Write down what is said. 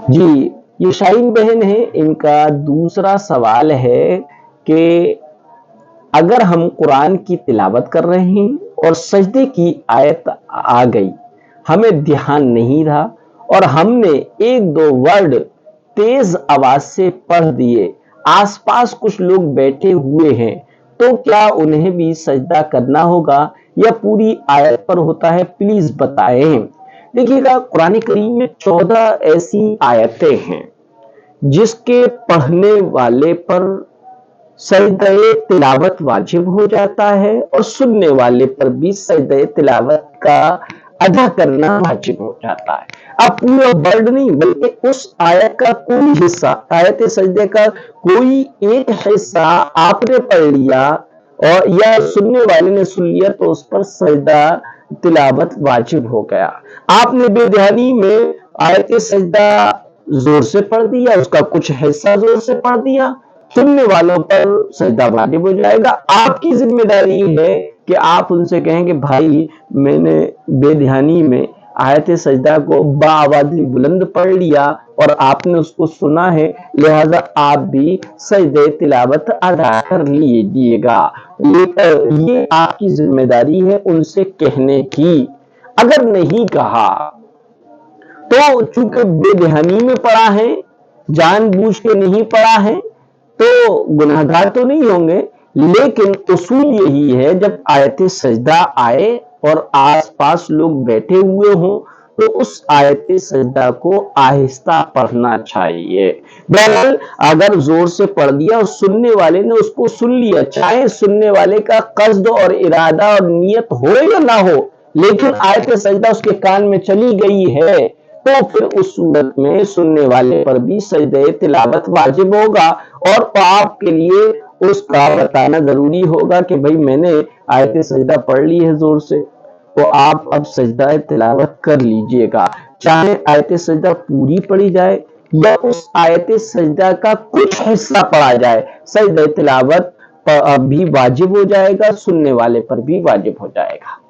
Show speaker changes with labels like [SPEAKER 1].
[SPEAKER 1] جی، یہ شاہین بہن ہے، ان کا دوسرا سوال ہے کہ اگر ہم قرآن کی تلاوت کر رہے ہیں اور سجدے کی آیت آ گئی، ہمیں دھیان نہیں رہا اور ہم نے ایک دو ورڈ تیز آواز سے پڑھ دیے، آس پاس کچھ لوگ بیٹھے ہوئے ہیں، تو کیا انہیں بھی سجدہ کرنا ہوگا یا پوری آیت پر ہوتا ہے؟ پلیز بتائیں۔ دیکھیے گا، قرآن کریم میں 14 ایسی آیتیں ہیں جس کے پڑھنے والے پر سجدہ تلاوت واجب ہو جاتا ہے اور سننے والے پر بھی سجدہ تلاوت کا ادا کرنا واجب ہو جاتا ہے۔ اب پورا ورڈ نہیں بلکہ اس آیت کا کوئی حصہ، آیت سجدے کا کوئی ایک حصہ آپ نے پڑھ لیا اور یا سننے والے نے سن لیا تو اس پر سجدہ تلاوت واجب ہو گیا۔ آپ نے بے دھیانی میں آیت سجدہ زور سے پڑھ دیا، اس کا کچھ حصہ زور سے پڑھ دیا، سننے والوں پر سجدہ واجب ہو جائے گا۔ آپ کی ذمہ داری ہے کہ آپ ان سے کہیں کہ بھائی میں نے بے دھیانی میں آیت سجدہ کو باآوازی بلند پڑھ لیا اور آپ نے اس کو سنا ہے، لہذا آپ بھی سجدہ تلاوت ادا کر لیجیے گا۔ یہ آپ کی ذمہ داری ہے ان سے کہنے کی۔ اگر نہیں کہا تو چونکہ بے دہانی میں پڑا ہے، جان بوجھ کے نہیں پڑا ہے، تو گناہ گار تو نہیں ہوں گے، لیکن اصول یہی ہے جب آیت سجدہ آئے اور آس پاس لوگ بیٹھے ہوئے ہوں تو اس آیت سجدہ کو آہستہ پڑھنا چاہیے۔ بہرحال اگر زور سے پڑھ دیا اور سننے والے نے اس کو سن لیا، چاہے سننے والے کا قصد اور ارادہ اور نیت ہو یا نہ ہو، لیکن آیت سجدہ اس کے کان میں چلی گئی ہے، تو پھر اس صورت میں سننے والے پر بھی سجدہ تلاوت واجب ہوگا اور آپ کے لیے اس کا بتانا ضروری ہوگا کہ بھئی میں نے آیت سجدہ پڑھ لی ہے زور سے، تو آپ اب سجدہ تلاوت کر لیجئے گا، چاہے آیت سجدہ پوری پڑھی جائے یا اس آیت سجدہ کا کچھ حصہ پڑھا جائے، سجدہ تلاوت بھی واجب ہو جائے گا، سننے والے پر بھی واجب ہو جائے گا۔